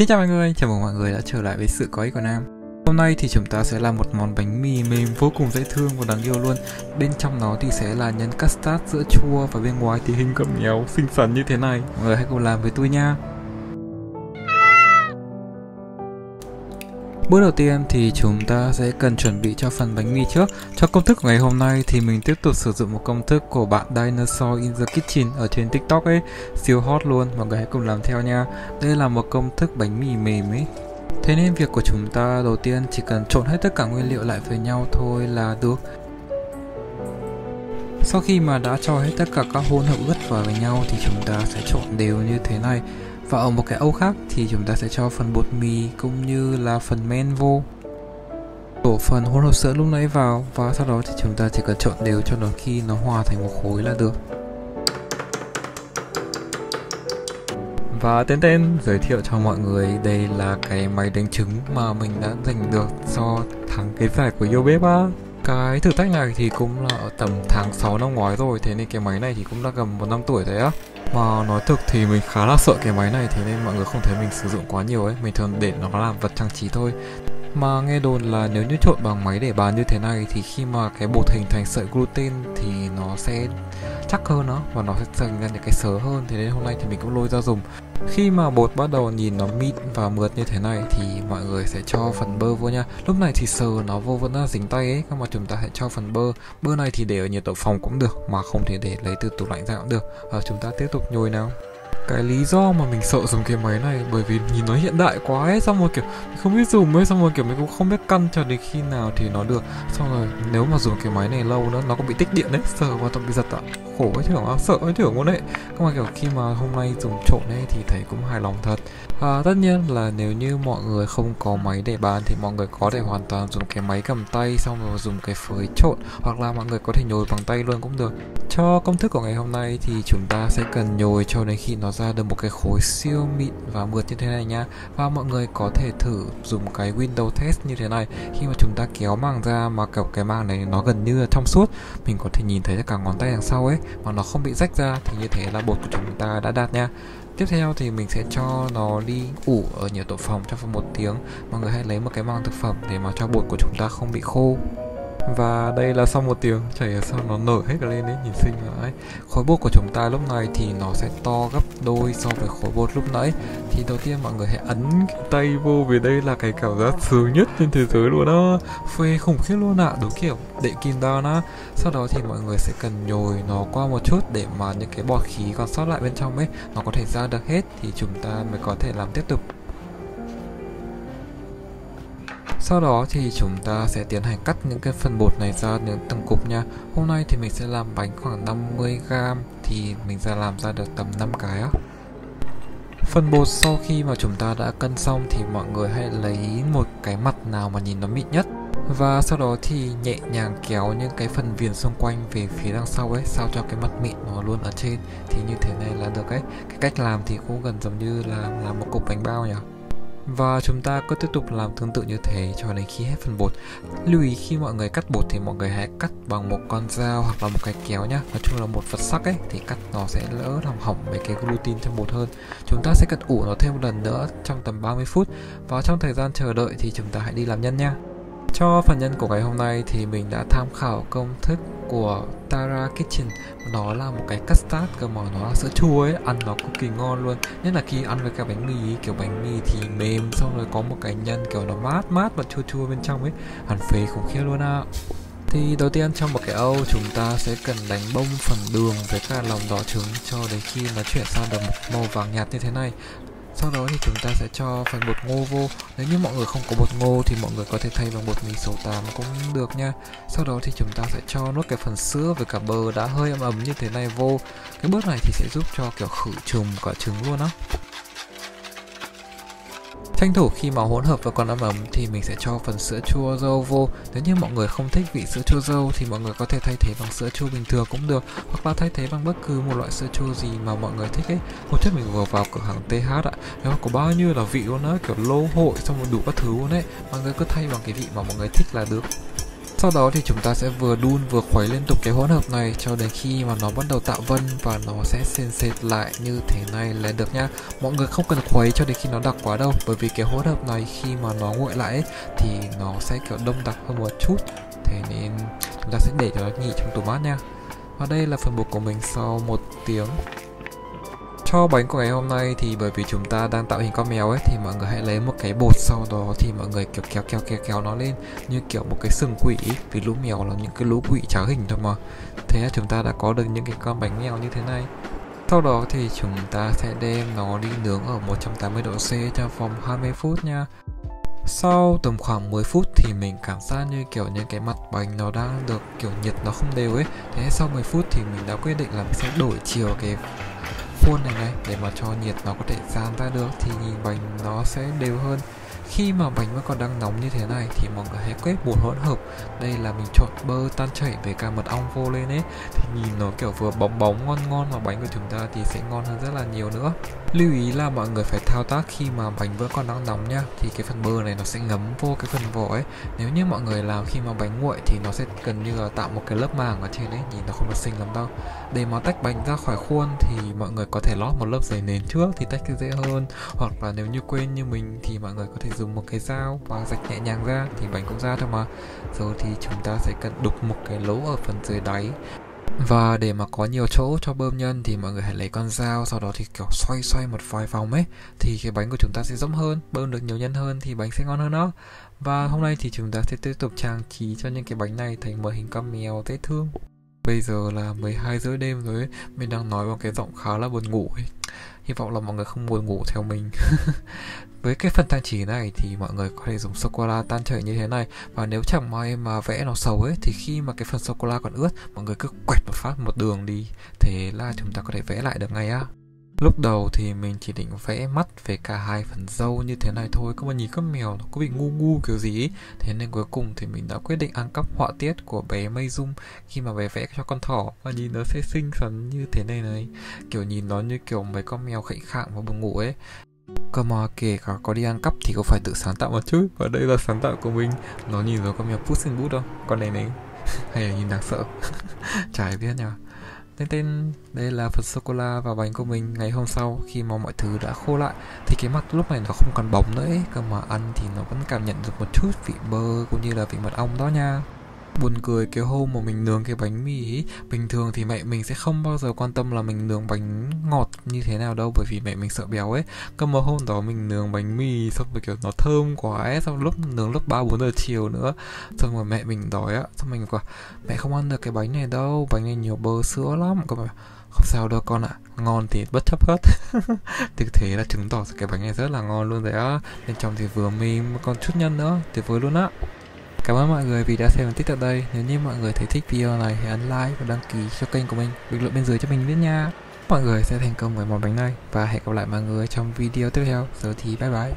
Xin chào mọi người, chào mừng mọi người đã trở lại với sự có ích của Nam. Hôm nay thì chúng ta sẽ làm một món bánh mì mềm vô cùng dễ thương và đáng yêu luôn. Bên trong nó thì sẽ là nhân custard, sữa chua và bên ngoài thì hình con mèo xinh xắn như thế này. Mọi người hãy cùng làm với tôi nha. Bước đầu tiên thì chúng ta sẽ cần chuẩn bị cho phần bánh mì trước. Cho công thức của ngày hôm nay thì mình tiếp tục sử dụng một công thức của bạn Dinosaur in the Kitchen ở trên TikTok ấy, siêu hot luôn, mọi người hãy cùng làm theo nha. Đây là một công thức bánh mì mềm ấy. Thế nên việc của chúng ta đầu tiên chỉ cần trộn hết tất cả nguyên liệu lại với nhau thôi là được. Sau khi mà đã cho hết tất cả các hỗn hợp ướt vào với nhau thì chúng ta sẽ trộn đều như thế này. Và ở một cái âu khác thì chúng ta sẽ cho phần bột mì cũng như là phần men vô. Đổ phần hỗn hợp sữa lúc nãy vào và sau đó thì chúng ta chỉ cần trộn đều cho đến khi nó hòa thành một khối là được. Và tên giới thiệu cho mọi người, đây là cái máy đánh trứng mà mình đã giành được do thắng cái giải của Yo Bếp á. Cái thử thách này thì cũng là ở tầm tháng 6 năm ngoái rồi, thế nên cái máy này thì cũng đã gần 1 năm tuổi rồi á. Mà nói thực thì mình khá là sợ cái máy này, thế nên mọi người không thấy mình sử dụng quá nhiều ấy, mình thường để nó làm vật trang trí thôi. Mà nghe đồn là nếu như trộn bằng máy để bàn như thế này thì khi mà cái bột hình thành sợi gluten thì nó sẽ chắc hơn đó, và nó sẽ thành ra những cái sớ hơn, thế nên hôm nay thì mình cũng lôi ra dùng. Khi mà bột bắt đầu nhìn nó mịn và mượt như thế này thì mọi người sẽ cho phần bơ vô nha. Lúc này thì sờ nó vô vẫn là dính tay ấy, nhưng mà chúng ta sẽ cho phần bơ. Bơ này thì để ở nhiệt độ phòng cũng được, mà không thể để lấy từ tủ lạnh ra cũng được. Và chúng ta tiếp tục nhồi nào. Cái lý do mà mình sợ dùng cái máy này bởi vì nhìn nó hiện đại quá ấy, xong rồi kiểu mình không biết dùng ấy, xong rồi kiểu mình cũng không biết căn cho đến khi nào thì nó được. Xong rồi nếu mà dùng cái máy này lâu nữa nó cũng bị tích điện đấy, sợ và tôi bị giật ạ, khổ ấy thưởng, sợ ấy thưởng luôn đấy. Nhưng mà kiểu khi mà hôm nay dùng trộn ấy thì thấy cũng hài lòng thật. Và tất nhiên là nếu như mọi người không có máy để bàn thì mọi người có thể hoàn toàn dùng cái máy cầm tay xong rồi dùng cái phới trộn, hoặc là mọi người có thể nhồi bằng tay luôn cũng được. Cho công thức của ngày hôm nay thì chúng ta sẽ cần nhồi cho đến khi nó ra được một cái khối siêu mịn và mượt như thế này nha. Và mọi người có thể thử dùng cái window test như thế này. Khi mà chúng ta kéo màng ra mà kiểu cái màng này nó gần như là trong suốt, mình có thể nhìn thấy tất cả ngón tay đằng sau ấy mà nó không bị rách ra, thì như thế là bột của chúng ta đã đạt nha. Tiếp theo thì mình sẽ cho nó đi ủ ở nhiệt độ phòng trong vòng 1 tiếng. Mọi người hãy lấy một cái màng thực phẩm để mà cho bột của chúng ta không bị khô. Và đây là sau 1 tiếng, chảy sao nó nở hết cả lên đấy, nhìn xinh vậy. Khối bột của chúng ta lúc này thì nó sẽ to gấp đôi so với khối bột lúc nãy. Thì đầu tiên mọi người hãy ấn cái tay vô, vì đây là cái cảm giác sướng nhất trên thế giới luôn đó. Phê khủng khiếp luôn ạ, đúng kiểu đệ kim đao á. Sau đó thì mọi người sẽ cần nhồi nó qua một chút để mà những cái bọt khí còn sót lại bên trong ấy nó có thể ra được hết, thì chúng ta mới có thể làm tiếp tục. Sau đó thì chúng ta sẽ tiến hành cắt những cái phần bột này ra những từng cục nha. Hôm nay thì mình sẽ làm bánh khoảng 50g, thì mình sẽ làm ra được tầm 5 cái á. Phần bột sau khi mà chúng ta đã cân xong thì mọi người hãy lấy một cái mặt nào mà nhìn nó mịn nhất. Và sau đó thì nhẹ nhàng kéo những cái phần viền xung quanh về phía đằng sau ấy, sao cho cái mặt mịn nó luôn ở trên. Thì như thế này là được ấy. Cái cách làm thì cũng gần giống như là làm một cục bánh bao nhỉ. Và chúng ta cứ tiếp tục làm tương tự như thế cho đến khi hết phần bột. Lưu ý khi mọi người cắt bột thì mọi người hãy cắt bằng một con dao hoặc là một cái kéo nhá. Nói chung là một vật sắc ấy thì cắt nó sẽ lỡ làm hỏng mấy cái gluten trong bột hơn. Chúng ta sẽ cần ủ nó thêm một lần nữa trong tầm 30 phút. Và trong thời gian chờ đợi thì chúng ta hãy đi làm nhân nha. Cho phần nhân của ngày hôm nay thì mình đã tham khảo công thức của Tara Kitchen. Nó là một cái custard cơ mà nó là sữa chua ấy, ăn nó cực kỳ ngon luôn. Nhất là khi ăn với cả bánh mì ấy, kiểu bánh mì thì mềm, xong rồi có một cái nhân kiểu nó mát mát và chua chua bên trong ấy, ăn phê khủng khiếp luôn ạ. Thì đầu tiên trong một cái âu chúng ta sẽ cần đánh bông phần đường với cả lòng đỏ trứng cho đến khi nó chuyển sang được một màu vàng nhạt như thế này. Sau đó thì chúng ta sẽ cho phần bột ngô vô. Nếu như mọi người không có bột ngô thì mọi người có thể thay bằng bột mì xấu tám cũng được nha. Sau đó thì chúng ta sẽ cho nốt cái phần sữa với cả bơ đã hơi ấm ấm như thế này vô. Cái bước này thì sẽ giúp cho kiểu khử trùng cả trứng luôn á. Tranh thủ khi mà hỗn hợp và còn ấm ấm thì mình sẽ cho phần sữa chua dâu vô. Nếu như mọi người không thích vị sữa chua dâu thì mọi người có thể thay thế bằng sữa chua bình thường cũng được, hoặc là thay thế bằng bất cứ một loại sữa chua gì mà mọi người thích ấy. Hôm trước mình vừa vào cửa hàng TH ạ, nó có bao nhiêu là vị luôn á, kiểu lô hội xong rồi đủ các thứ luôn ấy. Mọi người cứ thay bằng cái vị mà mọi người thích là được. Sau đó thì chúng ta sẽ vừa đun vừa khuấy liên tục cái hỗn hợp này cho đến khi mà nó bắt đầu tạo vân và nó sẽ sền sệt lại như thế này là được nha. Mọi người không cần khuấy cho đến khi nó đặc quá đâu, bởi vì cái hỗn hợp này khi mà nó nguội lại ấy, thì nó sẽ kiểu đông đặc hơn một chút. Thế nên chúng ta sẽ để cho nó nghỉ trong tủ mát nha. Và đây là phần bột của mình sau 1 tiếng. Cho bánh của ngày hôm nay thì bởi vì chúng ta đang tạo hình con mèo ấy, thì mọi người hãy lấy một cái bột, sau đó thì mọi người kiểu kéo nó lên như kiểu một cái sừng quỷ ý. Vì lũ mèo là những cái lũ quỷ trá hình thôi mà. Thế là chúng ta đã có được những cái con bánh mèo như thế này. Sau đó thì chúng ta sẽ đem nó đi nướng ở 180 độ C trong vòng 20 phút nha. Sau tầm khoảng 10 phút thì mình cảm giác như kiểu những cái mặt bánh nó đang được kiểu nhiệt nó không đều ấy. Thế sau 10 phút thì mình đã quyết định là mình sẽ đổi chiều cái khuôn này để mà cho nhiệt nó có thể dàn ra được, thì nhìn bánh nó sẽ đều hơn. Khi mà bánh vẫn còn đang nóng như thế này thì mọi người hãy quét bột hỗn hợp. Đây là mình trộn bơ tan chảy với cả mật ong vô lên ấy, thì nhìn nó kiểu vừa bóng bóng ngon ngon, mà bánh của chúng ta thì sẽ ngon hơn rất là nhiều nữa. Lưu ý là mọi người phải thao tác khi mà bánh vẫn còn đang nóng nha, thì cái phần bơ này nó sẽ ngấm vô cái phần vỏ ấy. Nếu như mọi người làm khi mà bánh nguội thì nó sẽ gần như là tạo một cái lớp màng ở trên ấy, nhìn nó không được xinh lắm đâu. Để mà tách bánh ra khỏi khuôn thì mọi người có thể lót một lớp giấy nến trước thì tách dễ hơn, hoặc là nếu như quên như mình thì mọi người có thể dùng một cái dao và rạch nhẹ nhàng ra thì bánh cũng ra thôi mà. Rồi thì chúng ta sẽ cần đục một cái lỗ ở phần dưới đáy. Và để mà có nhiều chỗ cho bơm nhân thì mọi người hãy lấy con dao, sau đó thì kiểu xoay một vài vòng ấy, thì cái bánh của chúng ta sẽ rỗng hơn, bơm được nhiều nhân hơn thì bánh sẽ ngon hơn đó. Và hôm nay thì chúng ta sẽ tiếp tục trang trí cho những cái bánh này thành một hình con mèo dễ thương. Bây giờ là 12 rưỡi đêm rồi ấy. Mình đang nói bằng cái giọng khá là buồn ngủ ấy. Hy vọng là mọi người không buồn ngủ theo mình. Với cái phần trang trí này thì mọi người có thể dùng sô-cô-la tan chảy như thế này. Và nếu chẳng may mà vẽ nó xấu ấy, thì khi mà cái phần sô-cô-la còn ướt, mọi người cứ quẹt một phát một đường đi, thế là chúng ta có thể vẽ lại được ngay á. Lúc đầu thì mình chỉ định vẽ mắt với cả hai phần râu như thế này thôi, cơ mà nhìn con mèo nó có bị ngu ngu kiểu gì ấy. Thế nên cuối cùng thì mình đã quyết định ăn cắp họa tiết của bé Mây Dung khi mà bé vẽ cho con thỏ, và nhìn nó sẽ xinh xắn như thế này này, kiểu nhìn nó như kiểu mấy con mèo khệnh khạng và buồn ngủ ấy. Cơ mà kể cả có đi ăn cắp thì cũng phải tự sáng tạo một chút, và đây là sáng tạo của mình. Nó nhìn giống con mèo Puss in Boots đâu, con này hay là nhìn đáng sợ. Chả ai biết nhỉ. Tên đây là phần sô-cô-la và bánh của mình ngày hôm sau. Khi mà mọi thứ đã khô lại thì cái mặt lúc này nó không còn bóng nữa ấy, cơ mà ăn thì nó vẫn cảm nhận được một chút vị bơ cũng như là vị mật ong đó nha. Buồn cười cái hôm mà mình nướng cái bánh mì ý, bình thường thì mẹ mình sẽ không bao giờ quan tâm là mình nướng bánh ngọt như thế nào đâu, bởi vì mẹ mình sợ béo ấy. Cơ mà hôm đó mình nướng bánh mì xong rồi kiểu nó thơm quá ấy, xong lúc nướng lúc 3-4 giờ chiều nữa, xong rồi mẹ mình đói á, xong mình bảo mẹ không ăn được cái bánh này đâu, bánh này nhiều bơ sữa lắm. Cơ mà không sao đâu con ạ, ngon thì bất chấp hết. Thực thế là chứng tỏ cái bánh này rất là ngon luôn rồi á, bên trong thì vừa mềm còn chút nhân nữa, tuyệt vời luôn á. Cảm ơn mọi người vì đã xem đến tận đây. Nếu như mọi người thấy thích video này hãy ấn like và đăng ký cho kênh của mình, bình luận bên dưới cho mình biết nha. Mọi người sẽ thành công với món bánh này, và hẹn gặp lại mọi người trong video tiếp theo. Giờ thì bye bye.